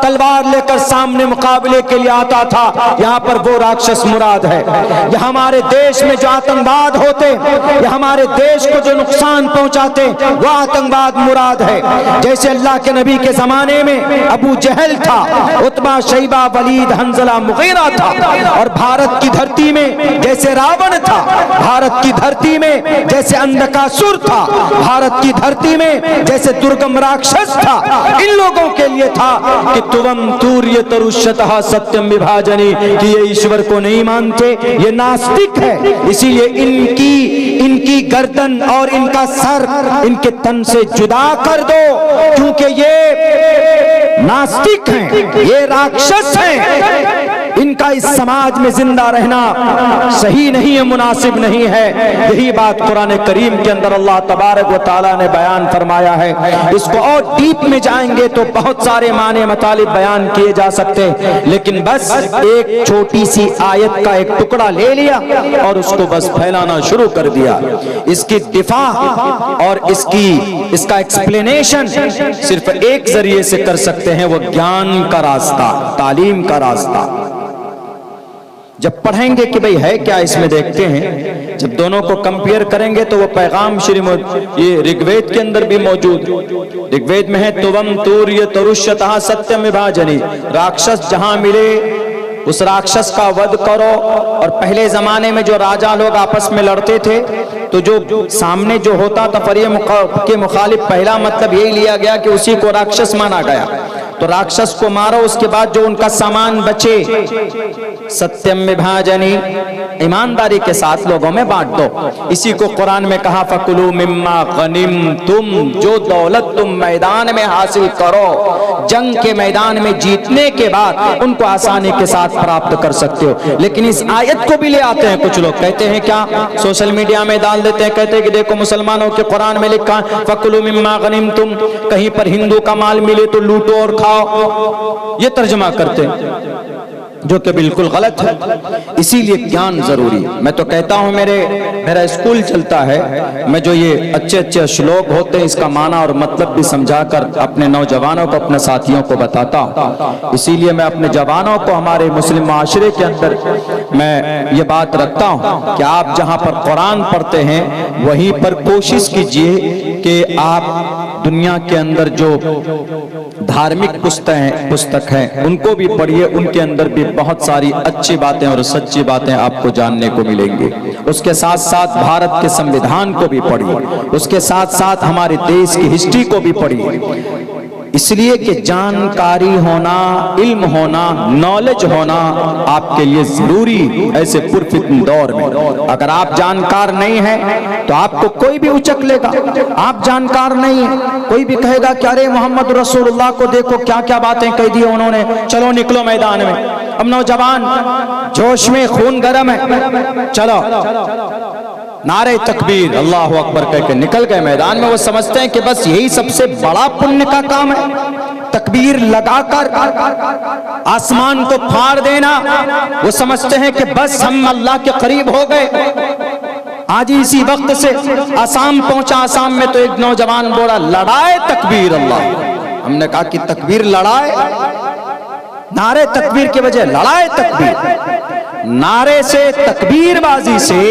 तलवार लेकर सामने मुकाबले के लिए आता था, यहाँ पर वो राक्षस मुराद है। यह हमारे देश में जो आतंकवाद होते, यह हमारे देश को जो नुकसान पहुंचाते, वह आतंकवाद मुराद है। जैसे अल्लाह के नबी के जमाने में अबू जहल था, उतबा, शैबा, वलीद, हंजला, मुगीरा था, और भारत की धरती में जैसे रावण था, भारत की धरती में जैसे अंधकासुर था, भारत की धरती में जैसे दुर्गम राक्षस था, इन लोगों के लिए था कि तुवम तूर्य तरुष्यतः सत्यम विभाजनी, कि ये ईश्वर को नहीं मानते, ये नास्तिक है। इसीलिए इनकी गर्दन और इनका सर इनके तन से जुदा कर दो, क्योंकि ये नास्तिक हैं, ये राक्षस हैं। इनका इस समाज में जिंदा रहना सही नहीं है, मुनासिब नहीं है। यही बात कुरान करीम के अंदर अल्लाह तबारक व तआला ने बयान फरमाया है। इसको और डीप में जाएंगे तो बहुत सारे माने मतलब बयान किए जा सकते हैं, लेकिन बस एक छोटी सी आयत का एक टुकड़ा ले लिया और उसको बस फैलाना शुरू कर दिया। इसकी दिफा और इसका एक्सप्लेनेशन सिर्फ एक जरिए से कर सकते हैं, वो ज्ञान का रास्ता, तालीम का रास्ता। जब पढ़ेंगे कि भाई है क्या इसमें, देखते हैं, जब दोनों को कंपेयर करेंगे तो वो पैगाम ये ऋग्वेद के अंदर भी मौजूद। ऋग्वेद में है तुवम तूर्य तरुष्यतः सत्यम विभाजनी, राक्षस जहां मिले उस राक्षस का वध करो। और पहले जमाने में जो राजा लोग आपस में लड़ते थे तो जो सामने जो होता था फरिये के मुखालिफ, पहला मतलब यही लिया गया कि उसी को राक्षस माना गया। तो राक्षस को मारो, उसके बाद जो उनका सामान बचे सत्यम विभाजनी, ईमानदारी के साथ लोगों में बांट दो। इसी को कुरान में कहा फकुलू मिम्मा गनिम, तुम जो दौलत तुम मैदान में हासिल करो, जंग के मैदान में जीतने के बाद उनको आसानी के साथ प्राप्त कर सकते हो। लेकिन इस आयत को भी ले आते हैं कुछ लोग, कहते हैं क्या, सोशल मीडिया में डाल देते हैं, कहते हैं कि देखो मुसलमानों के कुरान में लिखा फकुलू मिम्मा गनिम तुम, कहीं पर हिंदू का माल मिले तो लूटो और खाओ, ये तर्जुमा करते हैं, जो कि बिल्कुल गलत है। इसीलिए ज्ञान जरूरी है। मैं तो कहता हूं मेरा स्कूल चलता है, मैं जो ये अच्छे श्लोक होते हैं इसका माना और मतलब भी समझाकर अपने नौजवानों को, अपने साथियों को बताता हूं। इसीलिए मैं अपने जवानों को हमारे मुस्लिम माशरे के अंदर मैं ये बात रखता हूं कि आप जहां पर कुरान पढ़ते हैं वहीं पर कोशिश कीजिए कि आप दुनिया के अंदर जो धार्मिक पुस्तक हैं उनको भी पढ़िए, उनके अंदर भी बहुत सारी अच्छी बातें और सच्ची बातें आपको जानने को मिलेंगी। उसके साथ साथ भारत के संविधान को भी पढ़िए, उसके साथ साथ हमारे देश की हिस्ट्री को भी पढ़िए। इसलिए कि जानकारी होना, इल्म होना, नॉलेज होना आपके लिए जरूरी ऐसे पुरफितन दौर में। अगर आप जानकार नहीं हैं तो आपको कोई भी उचक लेगा। आप जानकार नहीं है, कोई भी कहेगा कि अरे मोहम्मद रसूलुल्लाह को देखो क्या क्या बातें कह दी उन्होंने, चलो निकलो मैदान में। अब नौजवान जोश में, खून गर्म है, चलो नारे तकबीर अल्लाह अकबर कह के निकल गए मैदान में। वो समझते हैं कि बस यही सबसे बड़ा पुण्य का काम है, तकबीर लगाकर आसमान को फाड़ देना। वो समझते हैं कि बस हम अल्लाह के करीब हो गए। आज इसी वक्त से आसाम पहुंचा, आसाम में तो एक नौजवान बोला लड़ाए तकबीर अल्लाह। हमने कहा कि तकबीर लड़ाए, नारे तकबीर के बजाय लड़ाए तकबीर। नारे से, तकबीरबाजी से,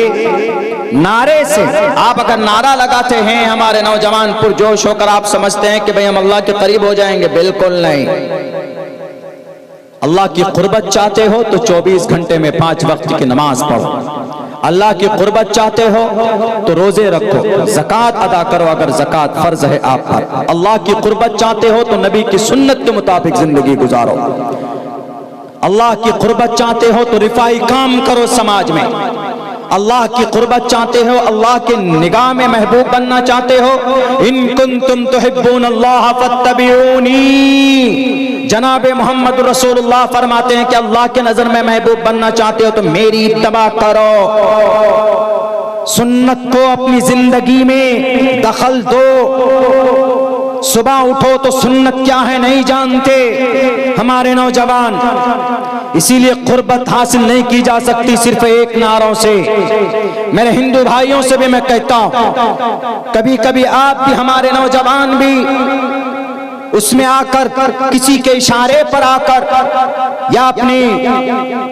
नारे से आप अगर नारा लगाते हैं हमारे नौजवान पुरजोश होकर, आप समझते हैं कि भाई हम अल्लाह के करीब हो जाएंगे। बिल्कुल नहीं। अल्लाह की कुर्बत चाहते हो तो 24 घंटे में 5 वक्त की नमाज पढ़ो। अल्लाह की कुर्बत चाहते हो तो रोजे रखो, ज़कात अदा करो अगर ज़कात फर्ज है आप पर। अल्लाह की कुर्बत चाहते हो तो नबी की सुन्नत के मुताबिक जिंदगी गुजारो। अल्लाह की कुर्बत चाहते हो तो रिफाई काम करो समाज में। अल्लाह की कुर्बत चाहते हो, अल्लाह के निगाह में महबूब बनना चाहते हो, इन कुंतुम तुहिब्बून अल्लाह फत्तबिऊनी। जनाबे मोहम्मद रसूलुल्लाह फरमाते हैं कि अल्लाह के नजर में महबूब बनना चाहते हो तो मेरी इत्तबा करो। सुन्नत को अपनी जिंदगी में दखल दो। सुबह उठो तो सुन्नत क्या है नहीं जानते हमारे नौजवान। इसीलिए कुर्बत हासिल नहीं की जा सकती सिर्फ एक नारों से। मेरे हिंदू भाइयों से भी मैं कहता हूं, कभी कभी आप भी, हमारे नौजवान भी उसमें आकर किसी के इशारे पर आकर या अपने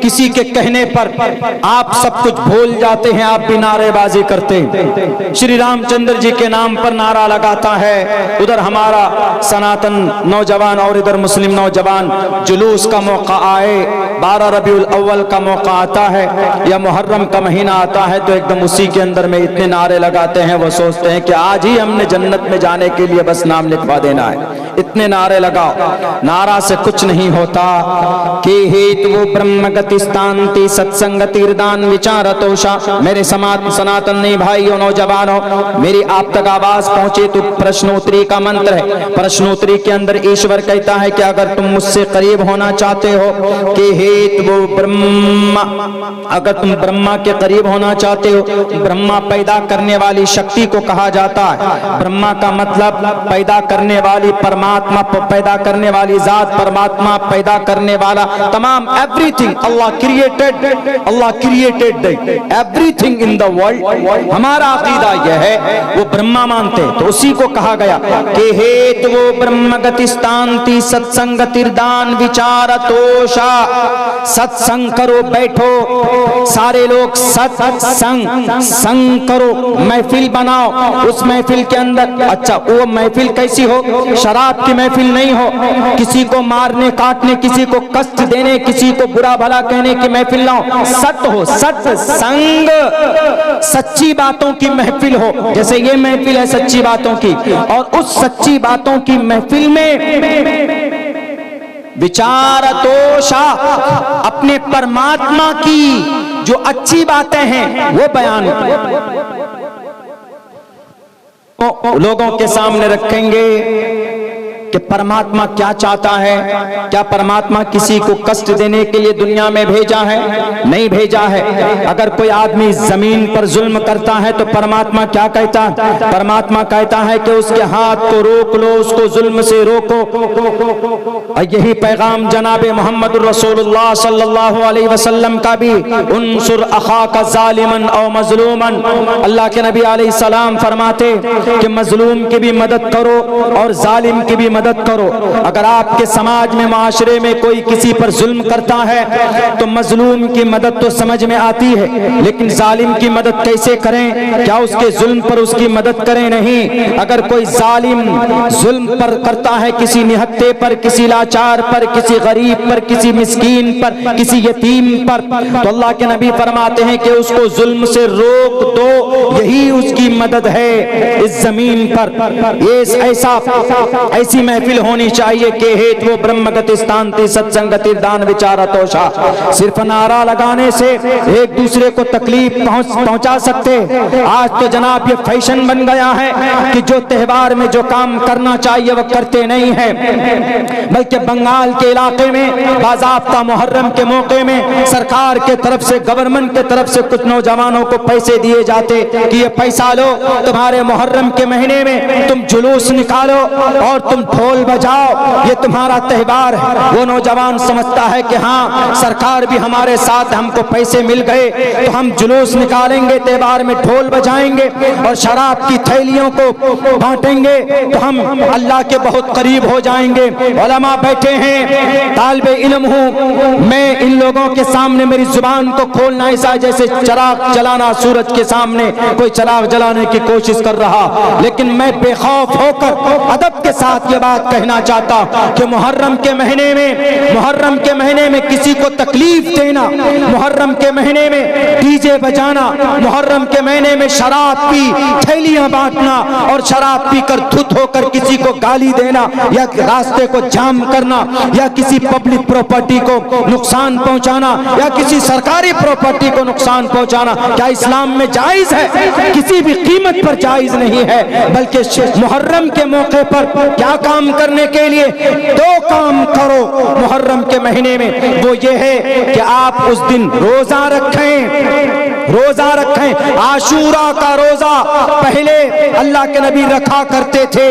किसी के कहने पर आप सब कुछ भूल जाते हैं, आप भी नारेबाजी करते हैं। श्री रामचंद्र जी के नाम पर नारा लगाता है, उधर हमारा सनातन नौजवान और इधर मुस्लिम नौजवान जुलूस का मौका आए, 12 रबीउल अव्वल का मौका आता है या मुहर्रम का महीना आता है तो एकदम उसी के अंदर में इतने नारे लगाते हैं, वो सोचते हैं कि आज ही हमने जन्नत में जाने के लिए बस नाम लिखवा देना है। इतने नारे लगाओ, नारा से कुछ नहीं होता। कि हेतु वो ब्रह्म गति स्थांति सत्संगति हृदान विचारतोषा। मेरे सनातनी भाइयों नौजवानों, मेरी आप तक आवाज पहुंचे तो प्रश्नोत्तरी का मंत्र है। प्रश्नोत्तरी के अंदर ईश्वर कहता है कि अगर तुम मुझसे करीब होना चाहते हो, कि हेतु वो ब्रह्मा, अगर तुम ब्रह्मा के करीब होना चाहते हो, ब्रह्मा पैदा करने वाली शक्ति को कहा जाता है। ब्रह्मा का मतलब पैदा करने वाली परमात्मा, पैदा करने वाली जात, परमात्मा पैदा करने वाला तमाम everything. Allah created everything in the world. हमारा अकीदा यह है, वो ब्रह्मा मानते हैं, तो उसी को कहा गया कि हेतु वो ब्रह्म गति स्थांति सत्संगति दान विचार तोषा। सत्संग करो, बैठो सारे लोग, सत्संग करो, महफिल बनाओ। उस महफिल के अंदर, अच्छा वो महफिल कैसी हो? शराब की महफिल नहीं हो, किसी को मारने काटने, किसी को कष्ट देने, किसी को बुरा भला कहने की महफिल ना हो। सत हो, सत्संग, सच्ची बातों की महफिल हो। जैसे ये महफिल है सच्ची बातों की, और उस सच्ची बातों की महफिल में विचारतोषा, अपने परमात्मा की जो अच्छी बातें हैं वो बयान लोगों के सामने रखेंगे कि परमात्मा क्या चाहता है। क्या परमात्मा किसी को कष्ट देने के लिए दुनिया में भेजा है? नहीं भेजा है। अगर कोई आदमी जमीन पर जुल्म करता है तो परमात्मा क्या कहता है? परमात्मा कहता है कि उसके हाथ को रोक लो, उसको जुल्म से रोको। और यही पैगाम जनाबे मोहम्मद रसूलुल्लाह सल्लल्लाहु अलैहि वसल्लम का भी, उनसुर अखाका जालिमन औ मजलूमन। अल्लाह के नबी अलैहि सलाम फरमाते कि मजलूम की भी मदद करो और जालिम की भी मदद करो। अगर आपके समाज में, माशरे में कोई किसी पर जुल्म करता है तो मजलूम की मदद तो समझ में आती है, लेकिन जालिम की मदद कैसे करें? क्या उसके जुल्म पर उसकी मदद करें? नहीं। अगर कोई जालिम जुल्म पर करता है, किसी निहत्ते पर, किसी लाचार पर, किसी गरीब पर, किसी मिस्कीन पर, किसी यतीम पर, तो अल्लाह के नबी फरमाते हैं कि उसको जुल्म से रोक दो, यही उसकी मदद है इस जमीन पर। ये ऐसी महफिल होनी चाहिए कि हेतु वो ब्रह्म गति स्थांति सत्संगति दान विचारतोषा। सिर्फ नारा लगाने से एक दूसरे को तकलीफ पहुंचा सकते। आज तो जनाब ये फैशन बन गया है कि जो त्योहार में जो काम करना चाहिए वो करते नहीं है, बल्कि बंगाल के इलाके में बाज़ाब्ता मुहर्रम के मौके में सरकार के तरफ से, गवर्नमेंट के तरफ से कुछ नौजवानों को पैसे दिए जाते कि ये पैसा लो, तुम्हारे मुहर्रम के महीने में तुम जुलूस निकालो और तुम ढोल बजाओ, ये तुम्हारा त्योहार है। वो नौजवान समझता है कि हाँ सरकार भी हमारे साथ, हमको पैसे मिल गए तो हम जुलूस निकालेंगे, त्योहार में ढोल बजाएंगे और शराब की थैलियों को बांटेंगे तो हम अल्लाह के बहुत करीब हो जाएंगे। उलमा बैठे हैं, तालिबे इल्म हूँ मैं, इन लोगों के सामने मेरी जुबान को खोलना ऐसा जैसे चिराग जलाना, सूरज के सामने कोई चिराग जलाने की कोशिश कर रहा, लेकिन मैं बेखौफ होकर अदब के साथ ये बात कहना चाहता कि मुहर्रम के महीने में किसी को तकलीफ देना, मुहर्रम के महीने में डीजे बजाना, मुहर्रम के महीने में शराब पी थैलियां बांटना और शराब पीकर धुत होकर किसी को गाली देना या रास्ते को जाम करना या किसी पब्लिक प्रॉपर्टी को नुकसान पहुंचाना या किसी सरकारी प्रॉपर्टी को नुकसान पहुंचाना क्या इस्लाम में जायज है? किसी भी कीमत पर जायज नहीं है। बल्कि मुहर्रम के मौके पर क्या काम करने के लिए? दो काम करो मुहर्रम के महीने में, वो ये है कि आप उस दिन रोजा रखें। आशूरा का रोजा पहले अल्लाह के नबी रखा करते थे,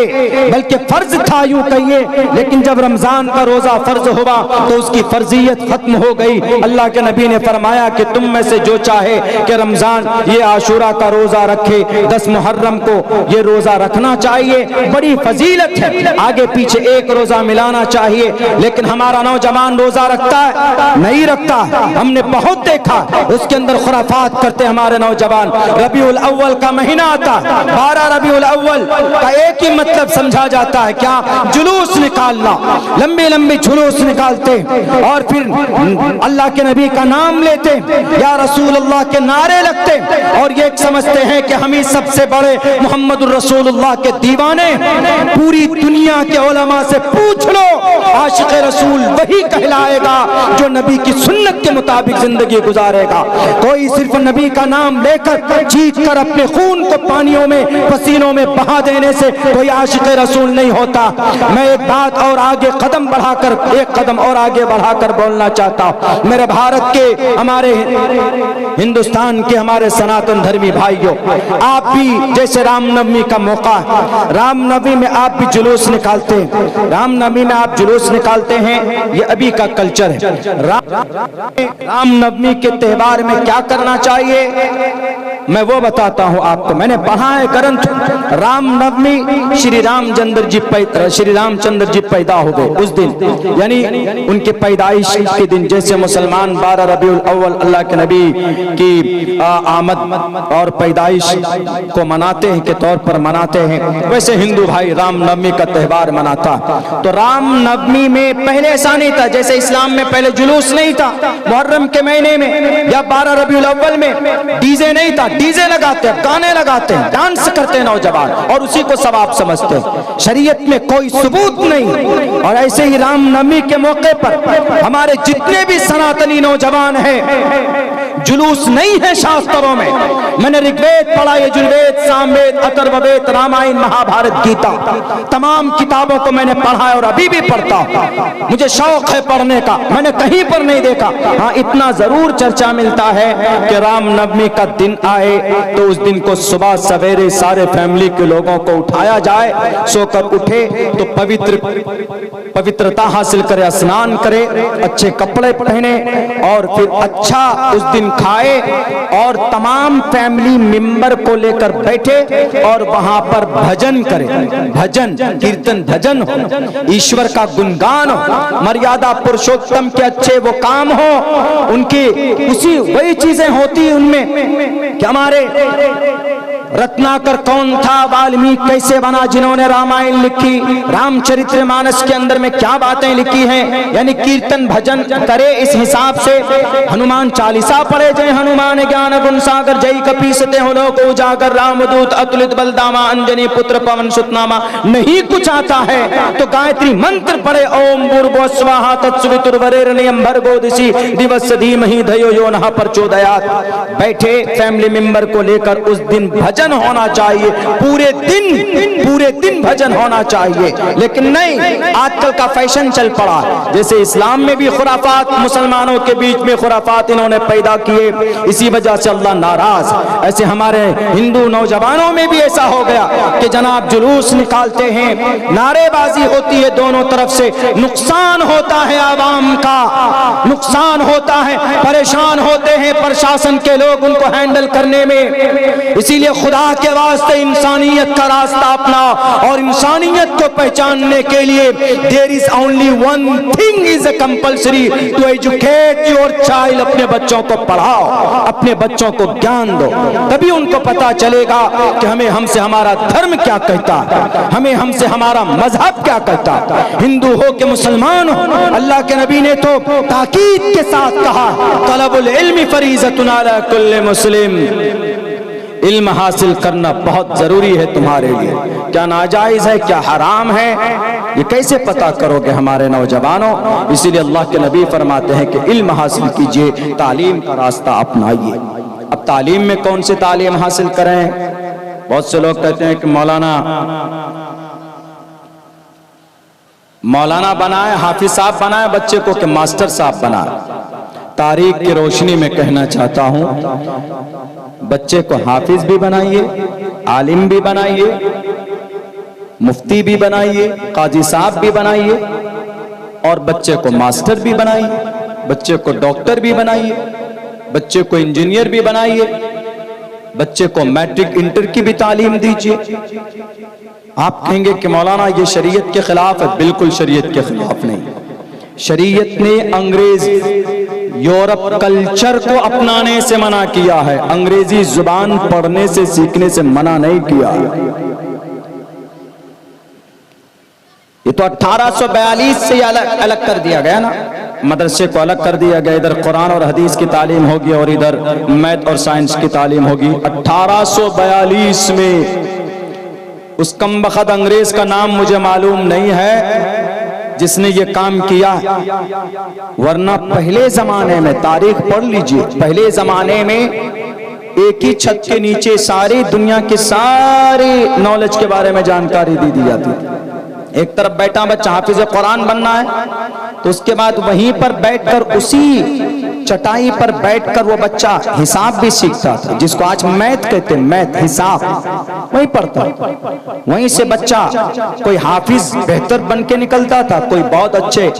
बल्कि फर्ज था यूं कहिए, लेकिन जब रमजान का रोजा फर्ज हुआ तो उसकी फर्जियत खत्म हो गई। अल्लाह के नबी ने फरमाया कि तुम में से जो चाहे कि रमजान ये आशूरा का रोजा रखे, 10 मुहर्रम को ये रोजा रखना चाहिए, बड़ी फजीलत है। आज आगे पीछे एक रोजा मिलाना चाहिए, लेकिन हमारा नौजवान रोजा रखता है? नहीं रखता। हमने बहुत देखा, उसके अंदर खुराफात करते हमारे नौजवान। रबीउल अव्वल का महीना आता, 12 रबीउल अव्वल का एक ही मतलब समझा जाता है, क्या? जुलूस निकालना। लंबे लंबे जुलूस निकालते और फिर अल्लाह के नबी का नाम लेते, या रसूल अल्लाह के नारे लगते, और ये समझते हैं कि हम ही सबसे बड़े मोहम्मद रसूलुल्लाह के दीवाने। पूरी दुनिया के उलमा से पूछ लो, आशिक रसूल वही कहलाएगा जो नबी की सुन्नत के मुताबिक जिंदगी गुजारेगा। कोई सिर्फ नबी का नाम लेकर चीख कर अपने खून को पानियों में पसीनों में बहा देने से कोई आशिक रसूल नहीं होता। मैं एक बात और आगे कदम बढ़ाकर, एक कदम और आगे बढ़ाकर बोलना चाहता हूँ। मेरे भारत के, हमारे हिंदुस्तान के हमारे सनातन धर्मी भाइयों, आप भी जैसे रामनवमी का मौका, रामनवमी में आप भी जुलूस निकालते हैं, रामनवमी में आप जुलूस निकालते हैं, ये अभी का कल्चर है। रामनवमी के त्योहार में क्या करना चाहिए मैं वो बताता हूँ आपको। मैंने पढ़ा है ग्रंथ, रामनवमी श्री रामचंद्र जी पैदा हो गए उस दिन, यानी उनके पैदाइश के दिन। जैसे मुसलमान 12 रबीउल अव्वल अल्लाह के नबी की आमद और पैदाइश को मनाते हैं के तौर पर मनाते हैं, वैसे हिंदू भाई रामनवमी का त्योहार मनाता। तो रामनवमी में पहले ऐसा नहीं था, जैसे इस्लाम में पहले जुलूस नहीं था, मुहर्रम के महीने में या 12 रबीउल अव्वल में डीजे नहीं था, डीजे लगाते हैं, गाने लगाते हैं, डांस करते हैं नौजवान और उसी को सवाब समझते हैं। शरीयत में कोई सबूत नहीं। और ऐसे ही रामनवमी के मौके पर हमारे जितने भी सनातनी नौजवान हैं, जुलूस नहीं है शास्त्रों में। मैंने ऋग्वेद पढ़ा, ये जुर्वेद, सामवेद, अथर्ववेद, रामायण, महाभारत, गीता, तमाम किताबों को मैंने पढ़ा है और अभी भी पढ़ता हूँ। मुझे शौक है पढ़ने का, मैंने कहीं पर नहीं देखा। हाँ, इतना जरूर चर्चा मिलता है कि रामनवमी का दिन आए तो उस दिन को सुबह सवेरे सारे फैमिली के लोगों को उठाया जाए, सोकर उठे तो पवित्रता हासिल करे, स्नान करे, अच्छे कपड़े पहने और फिर अच्छा उस दिन खाए और तमाम फैमिली मेंबर को लेकर बैठे और वहां पर भजन करे। भजन कीर्तन भजन हो, ईश्वर का गुणगान हो, मर्यादा पुरुषोत्तम के अच्छे वो काम हो, उनकी उसी वही चीजें होती उनमें कि हमारे रत्नाकर कौन था, वाल्मीकि कैसे बना, जिन्होंने रामायण लिखी, रामचरितमानस के अंदर में क्या बातें लिखी हैं, यानी कीर्तन भजन करे। इस हिसाब से हनुमान चालीसा पढ़े, जय हनुमान ज्ञान गुण सागर, जय कपीसते हो लोक उजागर, रामदूत अतुलित बलदामा, अंजनी पुत्र पवन सुतनामा। नहीं कुछ आता है तो गायत्री मंत्र पढ़े, ओम भूर्भुवः स्वः तत्सवितुर्वरेण्यं भर्गो दिशि दिवस्य धीमहि धियो यो नः प्रचोदयात्। बैठे फैमिली मेंबर को लेकर उस दिन भजन होना चाहिए, पूरे दिन भजन होना चाहिए। लेकिन नहीं, आजकल का फैशन चल पड़ा, जैसे इस्लाम में भी खुराफात, मुसलमानों के बीच में खुराफात इन्होंने पैदा किए, इसी वजह से अल्लाह नाराज। ऐसे हमारे हिंदू नौजवानों में भी ऐसा हो गया कि जनाब जुलूस निकालते हैं, नारेबाजी होती है दोनों तरफ से, नुकसान होता है आवाम का, नुकसान होता है, परेशान होते हैं प्रशासन के लोग उनको हैंडल करने में। इसीलिए खुदा के वास्ते इंसानियत का रास्ता अपना और इंसानियत को पहचानने के लिए there is only one thing is compulsory to educate your child. अपने बच्चों को पढ़ाओ, अपने बच्चों को ज्ञान दो, तभी उनको पता चलेगा कि हमें हमसे हमारा धर्म क्या कहता है, हमें हमसे हमारा मजहब क्या कहता है। हिंदू हो के मुसलमान हो, अल्लाह के नबी ने तो ताकीद के साथ कहा, तलबुल इल्मी फरीज़तुन अला कुल्li मुस्लिम। इल्म हासिल करना बहुत जरूरी है तुम्हारे लिए। क्या नाजायज है, क्या हराम है, ये कैसे पता करोगे हमारे नौजवानों। इसीलिए अल्लाह के नबी फरमाते हैं कि इल्म हासिल कीजिए, तालीम का रास्ता अपनाइए। अब तालीम में कौन सी तालीम हासिल करें? बहुत से लोग कहते हैं कि मौलाना बनाए, हाफिज साहब बनाए बच्चे को कि मास्टर साहब बनाए। तारीख की रोशनी में कहना चाहता हूं, बच्चे को हाफिज भी बनाइए, आलिम भी बनाइए, मुफ्ती भी बनाइए, काजी साहब भी बनाइए और बच्चे को मास्टर भी बनाइए, बच्चे को डॉक्टर भी बनाइए, बच्चे को इंजीनियर भी बनाइए, बच्चे को मैट्रिक इंटर की भी तालीम दीजिए। आप कहेंगे कि मौलाना ये शरीयत के खिलाफ है। बिल्कुल शरीयत के खिलाफ नहीं। शरीयत ने अंग्रेज यूरोप कल्चर को अपनाने से मना किया है, अंग्रेजी जुबान पढ़ने से सीखने से मना नहीं किया। ये तो 1842 से अलग कर दिया गया ना, मदरसे को अलग कर दिया गया। इधर कुरान और हदीस की तालीम होगी और इधर मैथ और साइंस की तालीम होगी। 1842 में उस कमबख्त अंग्रेज का नाम मुझे मालूम नहीं है जिसने ये काम किया, वरना पहले जमाने में, तारीख पढ़ लीजिए, पहले जमाने में एक ही छत के नीचे सारी दुनिया की सारी नॉलेज के बारे में जानकारी दी जाती थी। एक तरफ बैठा बच्चा हाफिज कुरान बनना है तो उसके बाद वहीं पर बैठकर, उसी चटाई पर बैठकर वो बच्चा हिसाब भी सीखता था, जिसको आज मैथ कहते हैं, मैथ, हिसाब वहीं पढ़ता। वहीं से बच्चा कोई हाफिज बेहतर बन के निकलता था, कोई बहुत अच्छे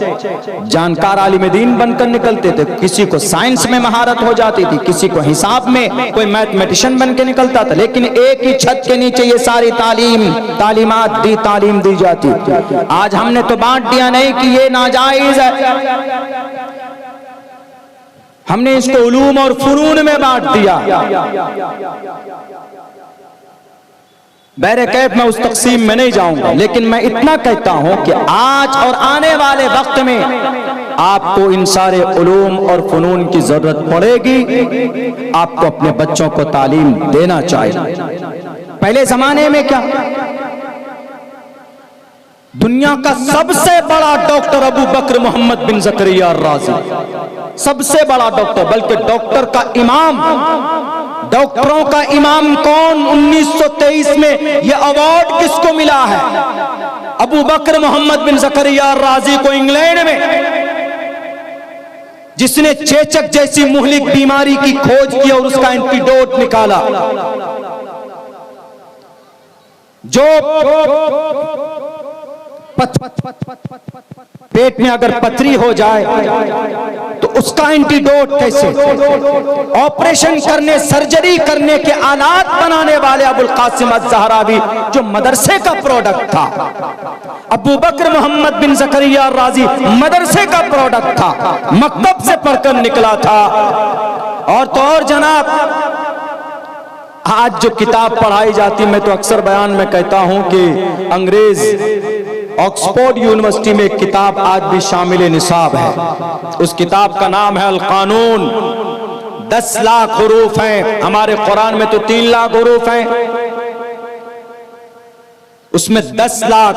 जानकार आलिम दीन बनकर निकलते थे, किसी को साइंस में महारत हो जाती थी, किसी को हिसाब में, कोई मैथमेटिशियन बन के निकलता था। लेकिन एक ही छत के नीचे ये सारी तालीम दी जाती। आज हमने तो बांट दिया नहीं कि ये नाजायज है, हमने इसको उलूम और फुनून में बांट दिया। बहरे कैफ में उस तकसीम में नहीं जाऊंगा, लेकिन मैं इतना कहता हूं कि आज और आने वाले वक्त में आपको इन सारे उलूम और फुनून की जरूरत पड़ेगी। आपको अपने बच्चों को तालीम देना चाहिए। पहले जमाने में क्या, दुनिया का सबसे बड़ा डॉक्टर अबू बकर मोहम्मद बिन ज़करिया राज़ी, सबसे बड़ा डॉक्टर, बल्कि डॉक्टर का इमाम, डॉक्टरों का इमाम कौन? 1923 में यह अवार्ड किसको मिला है? अबू बकर मोहम्मद बिन ज़करिया राज़ी को, इंग्लैंड में, जिसने चेचक जैसी मुहलिक बीमारी की खोज की और उसका एंटीडोट निकाला। जो पेट में अगर पथरी हो जाए तो उसका एंटीडोट कैसे, ऑपरेशन करने, सर्जरी करने के आलात बनाने वाले अबुल कासिम अज़-ज़हरावी, जो मदरसे का प्रोडक्ट था। अबू बकर मोहम्मद बिन ज़करिया राज़ी मदरसे का प्रोडक्ट था, मकतब से पढ़कर निकला था। और तो और जनाब, आज जो किताब पढ़ाई जाती, मैं तो अक्सर बयान में कहता हूं कि अंग्रेज ऑक्सफोर्ड यूनिवर्सिटी में एक किताब आज भी शामिल निसाब है। उस किताब का नाम है अल कानून। 10 लाख हुरूफ हैं, हमारे कुरान में तो 3 लाख हुरूफ हैं, उसमें 10 लाख